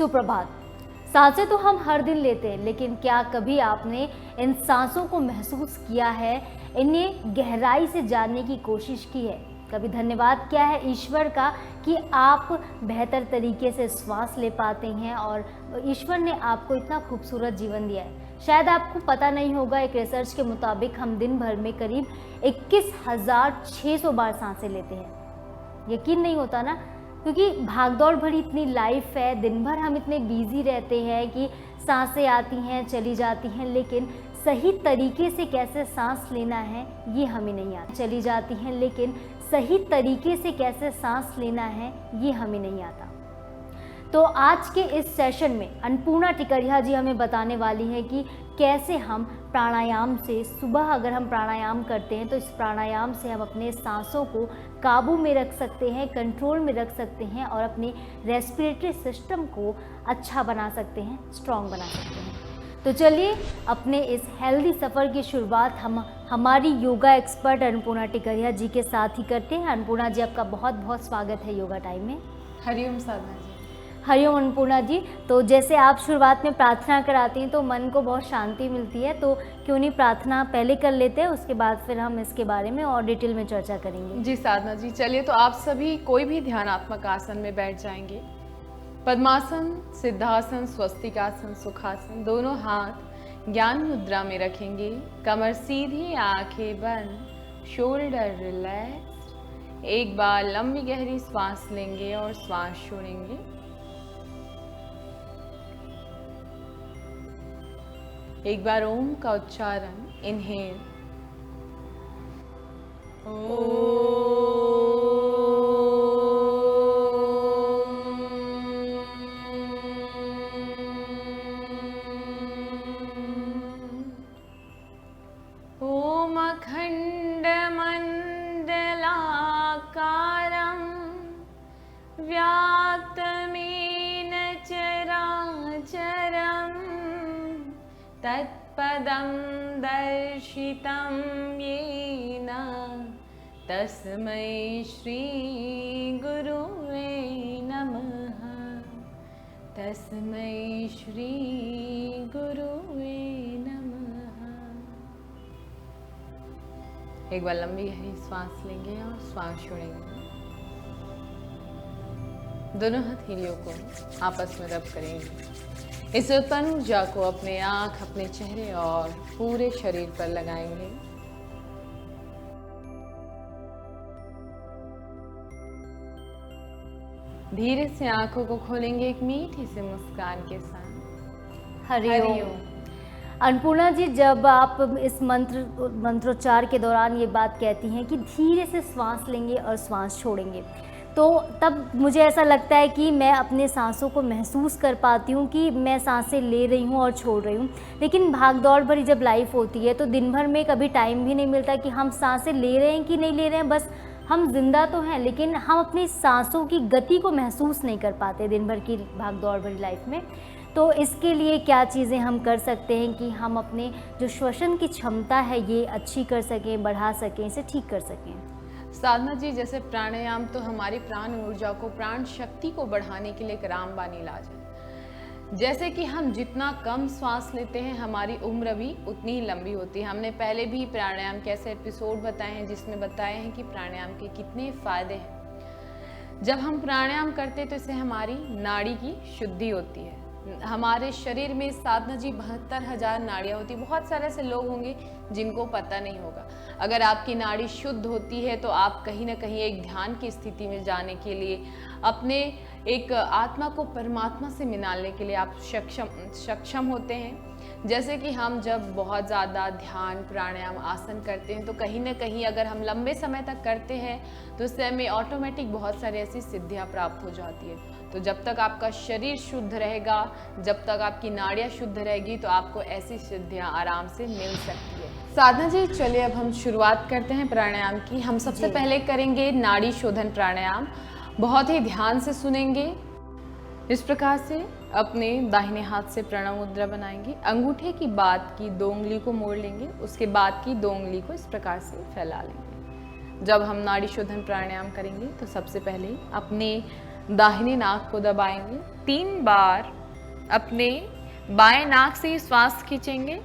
सुप्रभात। सांसें तो हम हर दिन लेते हैं, लेकिन क्या कभी आपने इन सांसों को महसूस किया है, इन्हें गहराई से जानने की कोशिश की है? कभी धन्यवाद किया है ईश्वर का कि आप बेहतर तरीके से श्वास ले पाते हैं और ईश्वर ने आपको इतना खूबसूरत जीवन दिया है। शायद आपको पता नहीं होगा, एक रिसर्च के मुताबिक हम दिन भर में करीब 21,600 बार सांसें लेते हैं। यकीन नहीं होता ना, क्योंकि भागदौड़ भरी इतनी लाइफ है, दिन भर हम इतने बिजी रहते हैं कि सांसें आती हैं चली जाती हैं, लेकिन सही तरीके से कैसे सांस लेना है ये हमें नहीं आता। चली जाती हैं, लेकिन सही तरीके से कैसे सांस लेना है ये हमें नहीं आता। तो आज के इस सेशन में अन्नपूर्णा टिकरिया जी हमें बताने वाली है कि कैसे हम प्राणायाम से, सुबह अगर हम प्राणायाम करते हैं तो इस प्राणायाम से हम अपने सांसों को काबू में रख सकते हैं, कंट्रोल में रख सकते हैं और अपने रेस्पिरेटरी सिस्टम को अच्छा बना सकते हैं, स्ट्रॉन्ग बना सकते हैं। तो चलिए अपने इस हेल्दी सफ़र की शुरुआत हम हमारी योगा एक्सपर्ट अन्नपूर्णा टिकरिया जी के साथ ही करते हैं। अन्नपूर्णा जी, आपका बहुत बहुत स्वागत है योगा टाइम में। हरिओम साधना जी। हरिओम अन्नपूर्णा जी। तो जैसे आप शुरुआत में प्रार्थना कराती हैं तो मन को बहुत शांति मिलती है, तो क्यों नहीं प्रार्थना पहले कर लेते हैं, उसके बाद फिर हम इसके बारे में और डिटेल में चर्चा करेंगे। जी साधना जी, चलिए तो आप सभी कोई भी ध्यानात्मक आसन में बैठ जाएंगे। पद्मासन, सिद्धासन, स्वस्तिकासन, सुखासन, दोनों हाथ ज्ञान मुद्रा में रखेंगे। कमर सीधी, आंखें बंद, शोल्डर रिलैक्स। एक बार लंबी गहरी सांस लेंगे और सांस छोड़ेंगे। एक बार ओम का उच्चारण, इनहेल ओम अखंड मंडलाकारं व्याप्तमेन चराचरं तत्पदं दर्शितं येन तस्मै श्री गुरुवे नमः। तस्मै श्री गुरुवे नमः। एक बार लंबी गहरी सांस लेंगे और सांस छोड़ेंगे। दोनों हथेलियों को आपस में रब करेंगे। इस उत्पन्न ऊर्जा को अपने आंख, अपने चेहरे और पूरे शरीर पर लगाएंगे। धीरे से आंखों को खोलेंगे एक मीठी से मुस्कान के साथ। हरिओम। अन्नपूर्णा जी, जब आप इस मंत्रोच्चार के दौरान ये बात कहती हैं कि धीरे से श्वास लेंगे और श्वास छोड़ेंगे, तो तब मुझे ऐसा लगता है कि मैं अपने सांसों को महसूस कर पाती हूँ कि मैं सांसें ले रही हूँ और छोड़ रही हूँ। लेकिन भाग दौड़ भरी जब लाइफ होती है तो दिन भर में कभी टाइम भी नहीं मिलता कि हम सांसें ले रहे हैं कि नहीं ले रहे हैं। बस हम जिंदा तो हैं, लेकिन हम अपनी सांसों की गति को महसूस नहीं कर पाते दिन भर की भाग दौड़ भरी लाइफ में। तो इसके लिए क्या चीज़ें हम कर सकते हैं कि हम अपने जो श्वसन की क्षमता है ये अच्छी कर सकें, बढ़ा सकें, इसे ठीक कर सकें? साधना जी, जैसे प्राणायाम तो हमारी प्राण ऊर्जा को, प्राण शक्ति को बढ़ाने के लिए एक रामबाण इलाज है। जैसे कि हम जितना कम सांस लेते हैं हमारी उम्र भी उतनी ही लंबी होती है। हमने पहले भी प्राणायाम के ऐसे एपिसोड बताए हैं जिसमें बताए हैं कि प्राणायाम के कितने फायदे हैं। जब हम प्राणायाम करते हैं तो इससे हमारी नाड़ी की शुद्धि होती है। हमारे शरीर में साधना जी 72,000 नाड़ियाँ होती। बहुत सारे ऐसे लोग होंगे जिनको पता नहीं होगा। अगर आपकी नाड़ी शुद्ध होती है तो आप कहीं ना कहीं एक ध्यान की स्थिति में जाने के लिए, अपने एक आत्मा को परमात्मा से मिलाने के लिए आप सक्षम होते हैं। जैसे कि हम जब बहुत ज़्यादा ध्यान, प्राणायाम, आसन करते हैं तो कहीं ना कहीं अगर हम लंबे समय तक करते हैं तो उससे हमें ऑटोमेटिक बहुत सारी ऐसी सिद्धियाँ प्राप्त हो जाती है। तो जब तक आपका शरीर शुद्ध रहेगा, जब तक आपकी नाड़ियाँ शुद्ध रहेगी, तो आपको ऐसी सिद्धियाँ आराम से मिल सकती है। साधना जी, चलिए अब हम शुरुआत करते हैं प्राणायाम की। हम सबसे पहले करेंगे नाड़ी शोधन प्राणायाम। बहुत ही ध्यान से सुनेंगे। इस प्रकार से अपने दाहिने हाथ से प्रणव मुद्रा बनाएंगे। अंगूठे की बात की 2 उंगली को मोड़ लेंगे, उसके बाद की 2 उंगली को इस प्रकार से फैला लेंगे। जब हम नाड़ी शोधन प्राणायाम करेंगे तो सबसे पहले अपने दाहिने नाक को दबाएंगे 3 बार अपने बाएं नाक से ही श्वास खींचेंगे,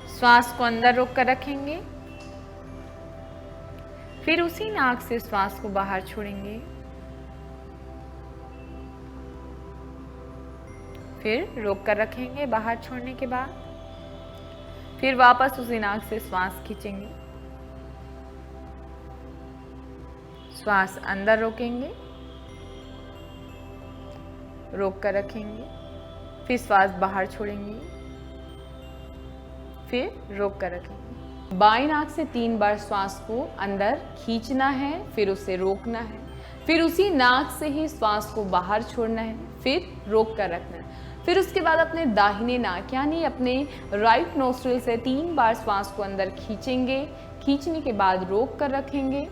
श्वास को अंदर रोक कर रखेंगे, फिर उसी नाक से श्वास को बाहर छोड़ेंगे, फिर रोक कर रखेंगे बाहर छोड़ने के बाद, फिर वापस उसी नाक से श्वास खींचेंगे, श्वास अंदर रोकेंगे, रोक कर रखेंगे, फिर श्वास बाहर छोड़ेंगे, फिर रोक कर रखेंगे। बाएं नाक से 3 बार श्वास को अंदर खींचना है, फिर उसे रोकना है, फिर उसी नाक से ही श्वास को बाहर छोड़ना है, फिर रोक कर रखना है। फिर उसके बाद अपने दाहिने नाक यानी अपने राइट नोस्ट्रिल से 3 बार श्वास को अंदर खींचेंगे, खींचने के बाद रोक कर रखेंगे,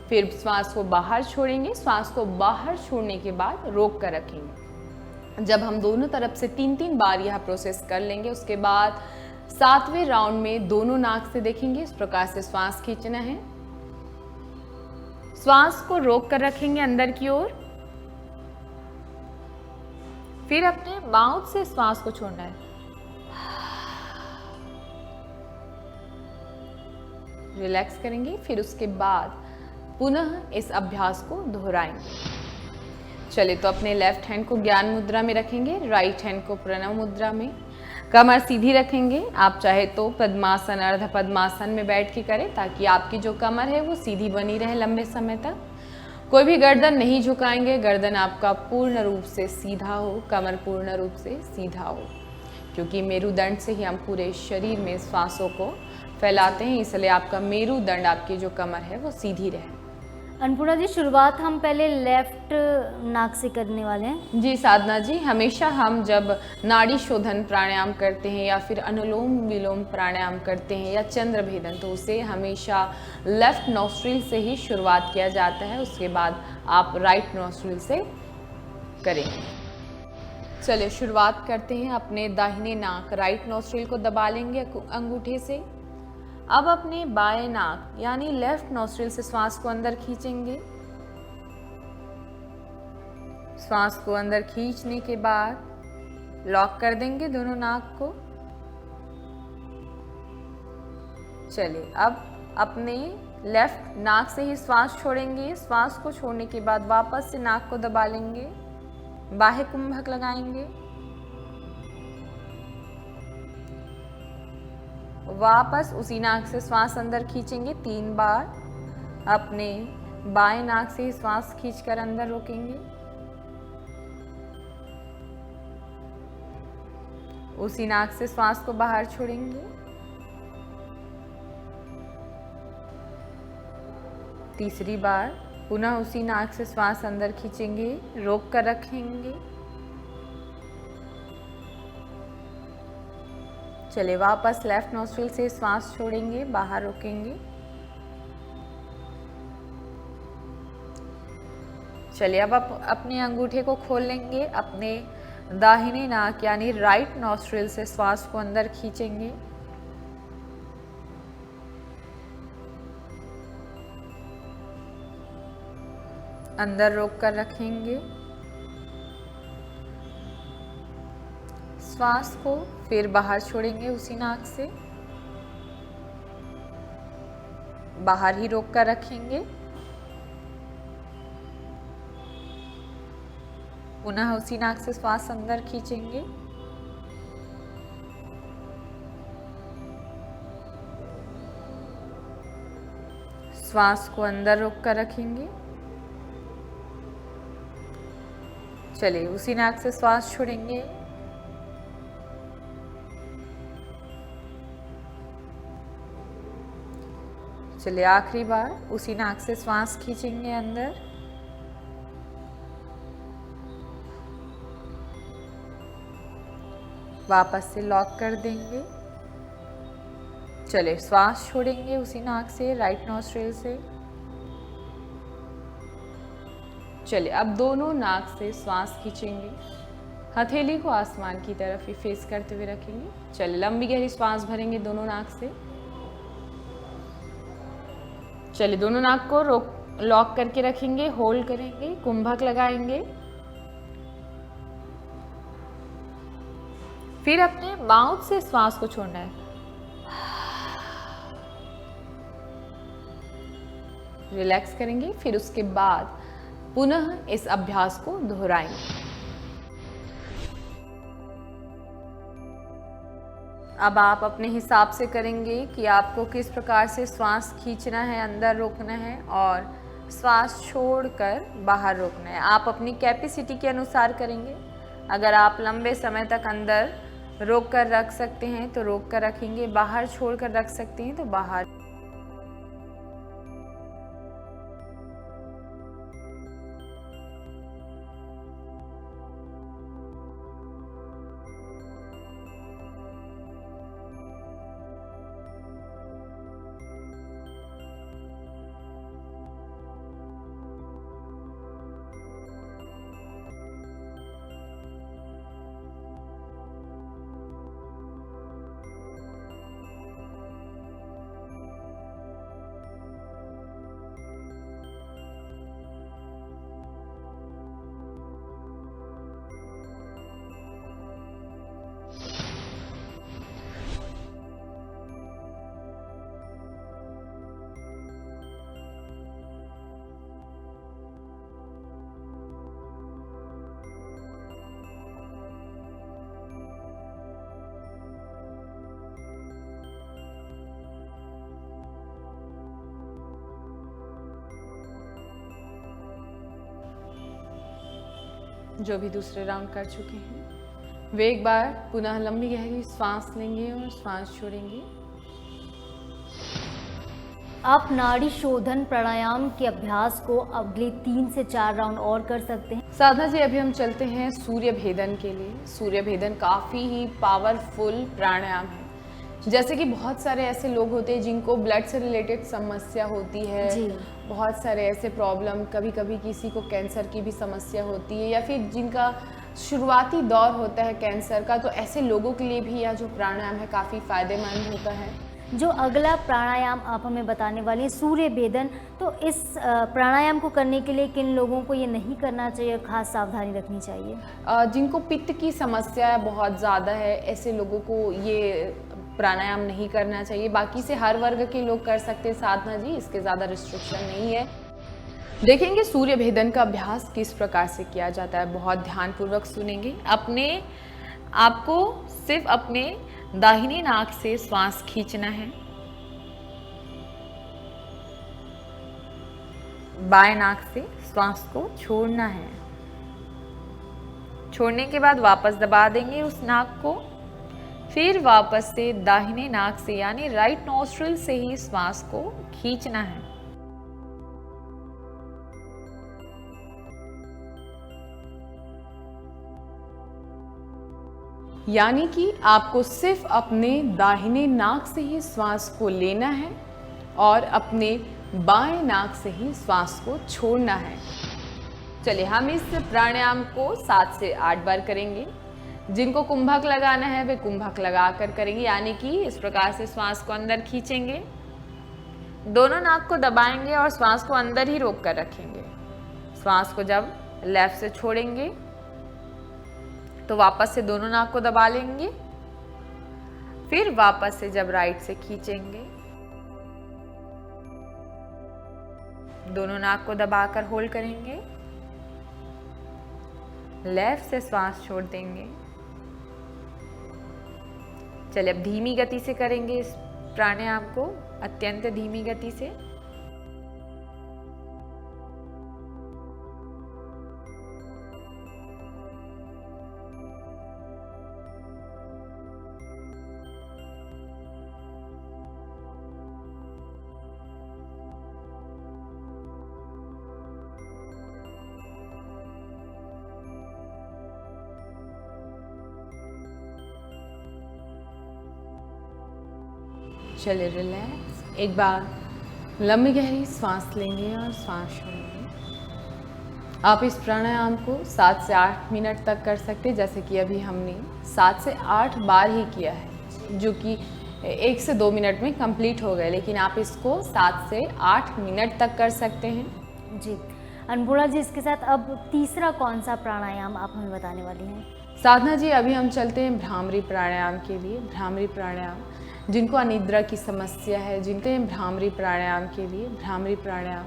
फिर श्वास को बाहर छोड़ेंगे, श्वास को बाहर छोड़ने के बाद रोक कर रखेंगे। जब हम दोनों तरफ से 3-3 बार यह प्रोसेस कर लेंगे, उसके बाद 7वें राउंड में दोनों नाक से देखेंगे, इस प्रकार से श्वास खींचना है, श्वास को रोक कर रखेंगे अंदर की ओर, फिर अपने माउथ से श्वास को छोड़ना है, रिलैक्स करेंगे, फिर उसके बाद पुनः इस अभ्यास को दोहराएंगे। चलिए, तो अपने लेफ्ट हैंड को ज्ञान मुद्रा में रखेंगे, राइट हैंड को प्रणव मुद्रा में, कमर सीधी रखेंगे। आप चाहे तो पद्मासन, अर्ध पद्मासन में बैठ के करें ताकि आपकी जो कमर है वो सीधी बनी रहे लंबे समय तक। कोई भी गर्दन नहीं झुकाएंगे, गर्दन आपका पूर्ण रूप से सीधा हो, कमर पूर्ण रूप से सीधा हो, क्योंकि मेरुदंड से ही हम पूरे शरीर में श्वासों को फैलाते हैं, इसलिए आपका मेरुदंड, आपकी जो कमर है वो सीधी रहे। अन्नपूर्णा जी, शुरुआत हम पहले लेफ्ट नाक से करने वाले हैं। जी साधना जी, हमेशा हम जब नाड़ी शोधन प्राणायाम करते हैं या फिर अनुलोम विलोम प्राणायाम करते हैं या चंद्र भेदन, तो उसे हमेशा लेफ्ट नोस्ट्रिल से ही शुरुआत किया जाता है, उसके बाद आप राइट नोस्ट्रिल से करेंगे। चलिए शुरुआत करते हैं। अपने दाहिने नाक राइट नोस्ट्रिल को दबा लेंगे अंगूठे से। अब अपने बाएं नाक यानी लेफ्ट नोस्ट्रिल से श्वास को अंदर खींचेंगे। श्वास को अंदर खींचने के बाद लॉक कर देंगे दोनों नाक को। चलिए, अब अपने लेफ्ट नाक से ही श्वास छोड़ेंगे। श्वास को छोड़ने के बाद वापस से नाक को दबा लेंगे, बाह्य कुंभक लगाएंगे, वापस उसी नाक से श्वास अंदर खींचेंगे 3 बार। अपने बाएं नाक से ही श्वास खींचकर अंदर रोकेंगे, उसी नाक से श्वास को बाहर छोड़ेंगे। तीसरी बार पुनः उसी नाक से श्वास अंदर खींचेंगे, रोक कर रखेंगे। चलिए, वापस लेफ्ट नोस्ट्रिल से श्वास छोड़ेंगे, बाहर रोकेंगे। चलिए, अब आप अपने अंगूठे को खोल लेंगे। अपने दाहिने नाक यानी राइट नोस्ट्रिल से श्वास को अंदर खींचेंगे, अंदर रोक कर रखेंगे। श्वास को फिर बाहर छोड़ेंगे उसी नाक से, बाहर ही रोक कर रखेंगे। पुनः उसी नाक से श्वास अंदर खींचेंगे, श्वास को अंदर रोक कर रखेंगे। चलिए, उसी नाक से श्वास छोड़ेंगे, चलिए आखिरी बार उसी नाक से श्वास खींचेंगे अंदर, वापस से लॉक कर देंगे। चलिए, श्वास छोड़ेंगे उसी नाक से राइट नोस्ट्रिल से। चलिए, अब दोनों नाक से श्वास खींचेंगे, हथेली को आसमान की तरफ ही फेस करते हुए रखेंगे। चलिए, लंबी गहरी श्वास भरेंगे दोनों नाक से। चलिए, दोनों नाक को लॉक करके रखेंगे, होल्ड करेंगे, कुंभक लगाएंगे। फिर अपने माउथ से श्वास को छोड़ना है। रिलैक्स करेंगे, फिर उसके बाद पुनः इस अभ्यास को दोहराएंगे। अब आप अपने हिसाब से करेंगे कि आपको किस प्रकार से श्वास खींचना है, अंदर रोकना है और श्वास छोड़कर बाहर रोकना है। आप अपनी कैपेसिटी के अनुसार करेंगे। अगर आप लंबे समय तक अंदर रोक कर रख सकते हैं तो रोक कर रखेंगे, बाहर छोड़ कर रख सकते हैं तो बाहर। जो भी दूसरे राउंड कर चुके हैं वे एक बार पुनः लंबी गहरी सांस लेंगे और सांस छोड़ेंगे। आप नाड़ी शोधन प्राणायाम के अभ्यास को अगले 3 से 4 राउंड और कर सकते हैं। साधना जी, अभी हम चलते हैं सूर्य भेदन के लिए। सूर्य भेदन काफ़ी ही पावरफुल प्राणायाम है। जैसे कि बहुत सारे ऐसे लोग होते हैं जिनको ब्लड से रिलेटेड समस्या होती है जी। बहुत सारे ऐसे प्रॉब्लम, कभी कभी किसी को कैंसर की भी समस्या होती है या फिर जिनका शुरुआती दौर होता है कैंसर का, तो ऐसे लोगों के लिए भी यह जो प्राणायाम है काफ़ी फायदेमंद होता है। जो अगला प्राणायाम आप हमें बताने वाले हैं सूर्य भेदन, तो इस प्राणायाम को करने के लिए किन लोगों को ये नहीं करना चाहिए, खास सावधानी रखनी चाहिए? जिनको पित्त की समस्या बहुत ज़्यादा है ऐसे लोगों को ये प्राणायाम नहीं करना चाहिए। बाकी से हर वर्ग के लोग कर सकते हैं साधना जी, इसके ज़्यादा रिस्ट्रिक्शन नहीं है। देखेंगे सूर्य भेदन का अभ्यास किस प्रकार से किया जाता है, बहुत ध्यानपूर्वक सुनेंगे। अपने आपको सिर्फ अपने दाहिने नाक से श्वास खींचना है, बाएं नाक से श्वास को छोड़ना है। छोड़ने के बाद वापस दबा देंगे उस नाक को, फिर वापस से दाहिने नाक से यानी राइट नोस्ट्रिल से ही श्वास को खींचना है। यानी कि आपको सिर्फ अपने दाहिने नाक से ही श्वास को लेना है और अपने बाएं नाक से ही श्वास को छोड़ना है। चलिए हम इस प्राणायाम को 7 से 8 बार करेंगे। जिनको कुंभक लगाना है वे कुंभक लगा कर करेंगे, यानी कि इस प्रकार से श्वास को अंदर खींचेंगे, दोनों नाक को दबाएंगे और श्वास को अंदर ही रोक कर रखेंगे। श्वास को जब लेफ्ट से छोड़ेंगे तो वापस से दोनों नाक को दबा लेंगे, फिर वापस से जब राइट से खींचेंगे दोनों नाक को दबाकर होल्ड करेंगे, लेफ्ट से श्वास छोड़ देंगे। चलिए अब धीमी गति से करेंगे इस प्राणायाम को, अत्यंत धीमी गति से। चलिए रिलैक्स, एक बार लंबी गहरी सांस लेंगे और सांस छोड़ेंगे। आप इस प्राणायाम को 7 से 8 मिनट तक कर सकते हैं, जैसे कि अभी हमने 7 से 8 बार ही किया है, जो कि 1 से 2 मिनट में कंप्लीट हो गए, लेकिन आप इसको 7 से 8 मिनट तक कर सकते हैं। जी अन्नपूर्णा जी, इसके साथ अब तीसरा कौन सा प्राणायाम आप हमें बताने वाली हैं? साधना जी, अभी हम चलते हैं भ्रामरी प्राणायाम के लिए। भ्रामरी प्राणायाम, जिनको अनिद्रा की समस्या है, भ्रामरी प्राणायाम के लिए। भ्रामरी प्राणायाम,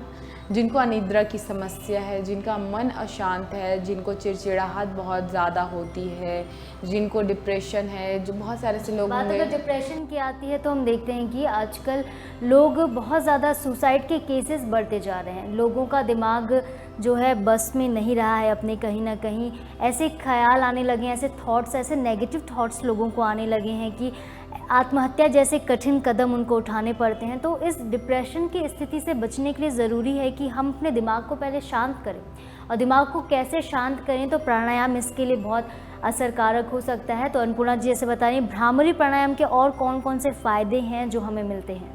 जिनको अनिद्रा की समस्या है, जिनका मन अशांत है, जिनको चिड़चिड़ाहट बहुत ज़्यादा होती है, जिनको डिप्रेशन है, जो बहुत सारे से लोग बात होंगे। अगर डिप्रेशन की आती है तो हम देखते हैं कि आजकल लोग बहुत ज़्यादा सुसाइड के केसेस बढ़ते जा रहे हैं। लोगों का दिमाग जो है बस में नहीं रहा है अपने, कहीं ना कहीं ऐसे ख्याल आने लगे हैं, ऐसे थॉट्स, ऐसे नेगेटिव थॉट्स लोगों को आने लगे हैं कि आत्महत्या जैसे कठिन कदम उनको उठाने पड़ते हैं। तो इस डिप्रेशन की स्थिति से बचने के लिए ज़रूरी है कि हम अपने दिमाग को पहले शांत करें। और दिमाग को कैसे शांत करें, तो प्राणायाम इसके लिए बहुत असरकारक हो सकता है। तो अन्नपूर्णा जी ऐसे बताइए, भ्रामरी प्राणायाम के और कौन कौन से फ़ायदे हैं जो हमें मिलते हैं?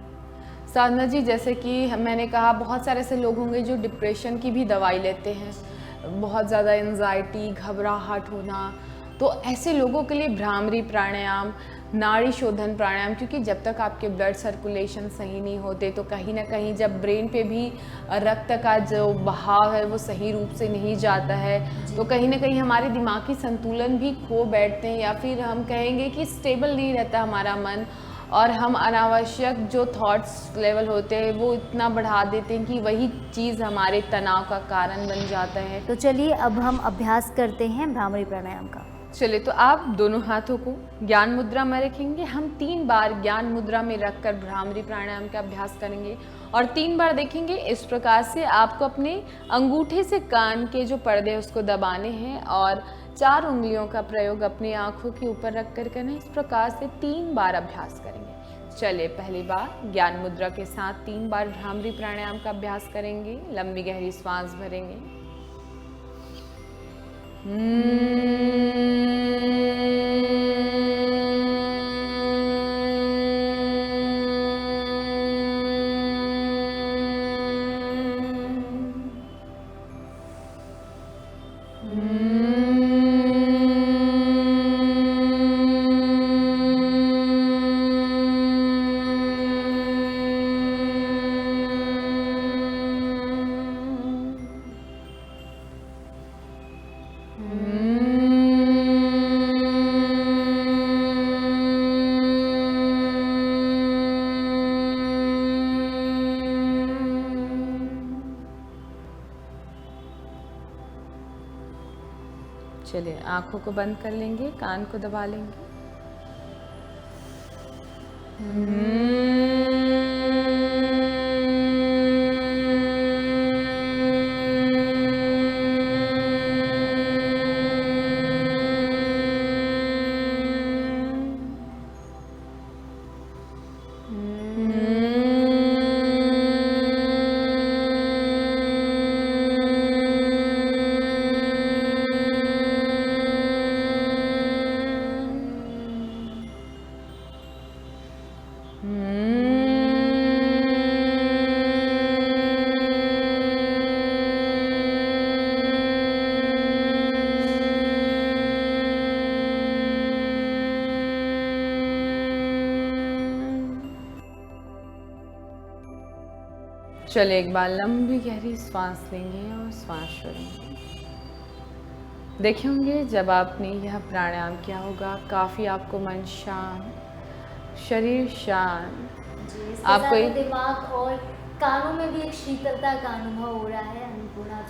साधना जी, जैसे कि मैंने कहा, बहुत सारे ऐसे लोग होंगे जो डिप्रेशन की भी दवाई लेते हैं, बहुत ज़्यादा एंजाइटी, घबराहट होना। तो ऐसे लोगों के लिए भ्रामरी प्राणायाम, नाड़ी शोधन प्राणायाम, क्योंकि जब तक आपके ब्लड सर्कुलेशन सही नहीं होते तो कहीं ना कहीं जब ब्रेन पे भी रक्त का जो बहाव है वो सही रूप से नहीं जाता है, तो कहीं ना कहीं हमारे दिमागी संतुलन भी खो बैठते हैं, या फिर हम कहेंगे कि स्टेबल नहीं रहता हमारा मन, और हम अनावश्यक जो थॉट्स लेवल होते हैं वो इतना बढ़ा देते हैं कि वही चीज़ हमारे तनाव का कारण बन जाता है। तो चलिए अब हम अभ्यास करते हैं भ्रामरी प्राणायाम का। चलिए, तो आप दोनों हाथों को ज्ञान मुद्रा में रखेंगे। हम 3 बार ज्ञान मुद्रा में रखकर भ्रामरी प्राणायाम का अभ्यास करेंगे, और 3 बार देखेंगे। इस प्रकार से आपको अपने अंगूठे से कान के जो पर्दे उसको दबाने हैं, और 4 उंगलियों का प्रयोग अपनी आँखों के ऊपर रख कर करना है। इस प्रकार से 3 बार अभ्यास करेंगे। चलिए, पहली बार ज्ञान मुद्रा के साथ 3 बार भ्रामरी प्राणायाम का अभ्यास करेंगे। लंबी गहरी सांस भरेंगे। चलिए, आंखों को बंद कर लेंगे, कान को दबा लेंगे। चलिए, एक बार लंबी गहरी सांस लेंगे और सांस छोड़ेंगे। देखे होंगे जब आपने यह प्राणायाम किया होगा, काफ़ी आपको मन शांत, शरीर शांत, आपको दिमाग और कानों में भी एक शीतलता का अनुभव हो रहा है। अन्नपूर्णा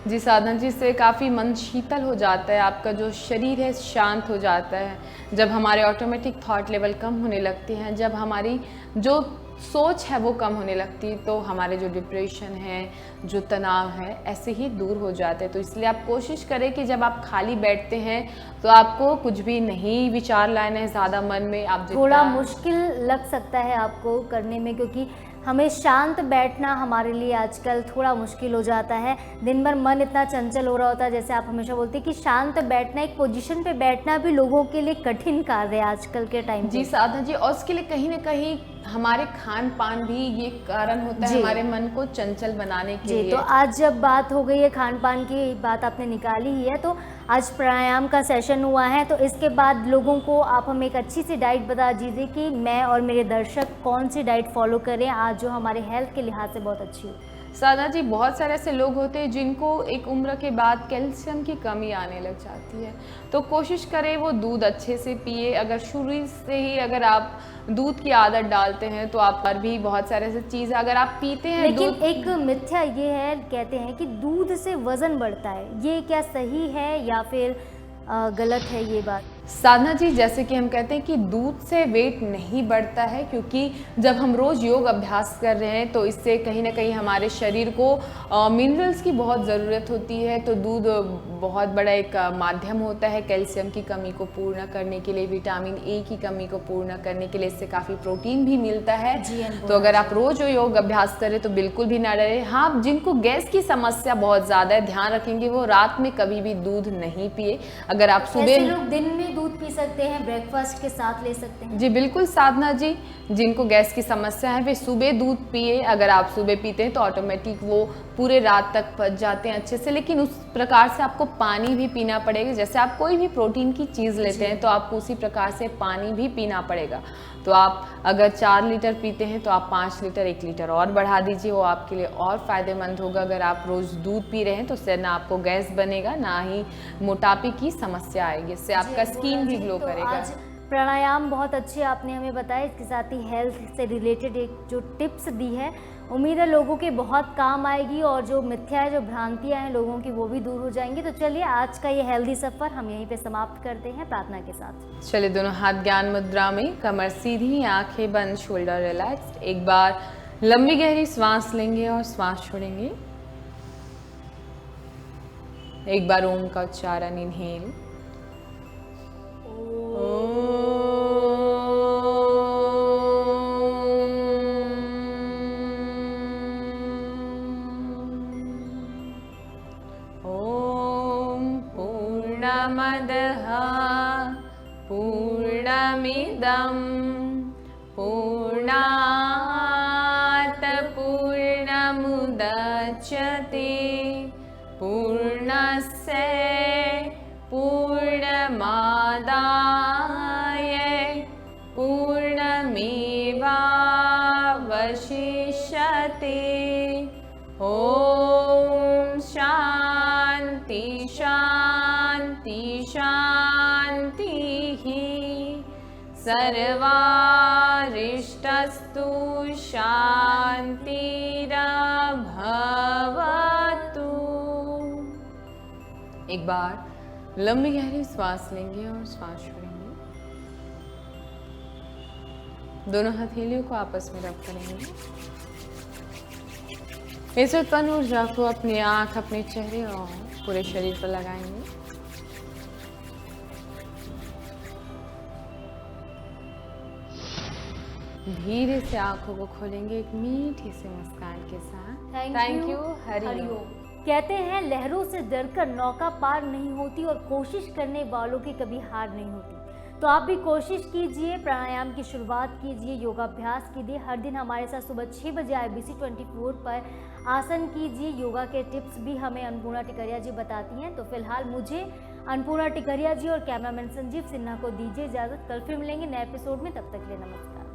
जी, साधना जी, से काफ़ी मन शीतल हो जाता है, आपका जो शरीर है शांत हो जाता है। जब हमारे ऑटोमेटिक थॉट लेवल कम होने लगते हैं, जब हमारी जो सोच है वो कम होने लगती, तो हमारे जो डिप्रेशन है, जो तनाव है, ऐसे ही दूर हो जाते हैं। तो इसलिए आप कोशिश करें कि जब आप खाली बैठते हैं तो आपको कुछ भी नहीं विचार लाना है ज़्यादा मन में। आप थोड़ा मुश्किल लग सकता है आपको करने में, क्योंकि हमें शांत बैठना हमारे लिए आजकल थोड़ा मुश्किल हो जाता है। दिन भर मन इतना चंचल हो रहा होता है, जैसे आप हमेशा बोलते हैं कि शांत बैठना, एक पोजीशन पे बैठना भी लोगों के लिए कठिन कार्य है आजकल के टाइम पे। जी साधना जी, और उसके लिए कहीं ना कहीं हमारे खान पान भी ये कारण होता है हमारे मन को चंचल बनाने के लिए। तो आज जब बात हो गई है खान पान की, बात आपने निकाली ही है, तो आज प्राणायाम का सेशन हुआ है, तो इसके बाद लोगों को आप हमें एक अच्छी सी डाइट बता दीजिए कि मैं और मेरे दर्शक कौन सी डाइट फॉलो करें आज जो हमारे हेल्थ के लिहाज से बहुत अच्छी हो। साधना जी, बहुत सारे ऐसे लोग होते हैं जिनको एक उम्र के बाद कैल्शियम की कमी आने लग जाती है, तो कोशिश करें वो दूध अच्छे से पिए। अगर शुरू से ही अगर आप दूध की आदत डालते हैं तो आप पर भी बहुत सारे ऐसे चीज़ अगर आप पीते हैं लेकिन दूध। एक मिथ्या ये है, कहते हैं कि दूध से वजन बढ़ता है, ये क्या सही है या फिर गलत है ये बात? साधना जी, जैसे कि हम कहते हैं कि दूध से वेट नहीं बढ़ता है, क्योंकि जब हम रोज़ योग अभ्यास कर रहे हैं तो इससे कहीं ना कहीं हमारे शरीर को मिनरल्स की बहुत ज़रूरत होती है। तो दूध बहुत बड़ा एक माध्यम होता है कैल्शियम की कमी को पूर्ण करने के लिए, विटामिन ए की कमी को पूर्ण करने के लिए, इससे काफ़ी प्रोटीन भी मिलता है। तो अगर आप रोज़ योग अभ्यास करें तो बिल्कुल भी ना डरें। हाँ, जिनको गैस की समस्या बहुत ज़्यादा है, ध्यान रखेंगे वो रात में कभी भी दूध नहीं पिए। अगर आप सुबह लोग दिन में दूध पी सकते हैं, ब्रेकफास्ट के साथ ले सकते हैं? जी बिल्कुल साधना जी, जिनको गैस की समस्या है वे सुबह दूध पिए। अगर आप सुबह पीते हैं तो ऑटोमेटिक वो पूरे रात तक पच जाते हैं अच्छे से। लेकिन उस प्रकार से आपको पानी भी पीना पड़ेगा। जैसे आप कोई भी प्रोटीन की चीज़ लेते हैं तो आपको उसी प्रकार से पानी भी पीना पड़ेगा। तो आप अगर 4 लीटर पीते हैं तो आप 5 लीटर 1 लीटर और बढ़ा दीजिए, वो आपके लिए और फ़ायदेमंद होगा। अगर आप रोज़ दूध पी रहे हैं तो उससे ना आपको गैस बनेगा, ना ही मोटापे की समस्या आएगी, इससे आपका स्किन भी ग्लो करेगा। आज प्राणायाम बहुत अच्छे आपने हमें बताया, इसके साथ ही हेल्थ से रिलेटेड एक जो टिप्स दी है, उम्मीद है लोगों के बहुत काम आएगी और जो मिथ्या है, जो भ्रांतियां हैं लोगों की, वो भी दूर हो जाएंगी। तो चलिए आज का ये हेल्दी सफ़र हम यहीं पे समाप्त करते हैं प्रार्थना के साथ। चलिए, दोनों हाथ ज्ञान मुद्रा में, कमर सीधी, आंखें बंद, शोल्डर रिलैक्स्ड। एक बार लंबी गहरी सांस लेंगे और सांस छोड़ेंगे। एक बार ओम का उच्चारण, इनहेल, पूर्णमदः पूर्णमिदं पूर्णात् पूर्णमुदच्यते पूर्णस्य पूर्णमादाय पूर्णमेवावशिष्यते। ॐ शान्ति शान्ति शान्तिः। सर्वारिष्टस्तु शान्तिरभवतु। एक बार लंबी गहरी श्वास लेंगे और श्वास छोड़ेंगे। दोनों हथेलियों को आपस में रब करेंगे। इस उत्पन्न ऊर्जा को अपनी आंख, अपने चेहरे और पूरे शरीर पर लगाएंगे। धीरे से आंखों को खोलेंगे एक मीठी सी मुस्कान के साथ। Thank you. हरिओम। कहते हैं लहरों से डरकर नौका पार नहीं होती और कोशिश करने वालों की कभी हार नहीं होती। तो आप भी कोशिश कीजिए, प्राणायाम की शुरुआत कीजिए, योगाभ्यास कीजिए। हर दिन हमारे साथ सुबह 6 बजे IBC 24 पर आसन कीजिए। योगा के टिप्स भी हमें अन्नपूर्णा टिकरिया जी बताती हैं। तो फिलहाल मुझे, अन्नपूर्णा टिकरिया जी और कैमरामैन संजीव सिन्हा को दीजिए इजाज़त। कल फिर मिलेंगे नए एपिसोड में, तब तक के लिए नमस्कार।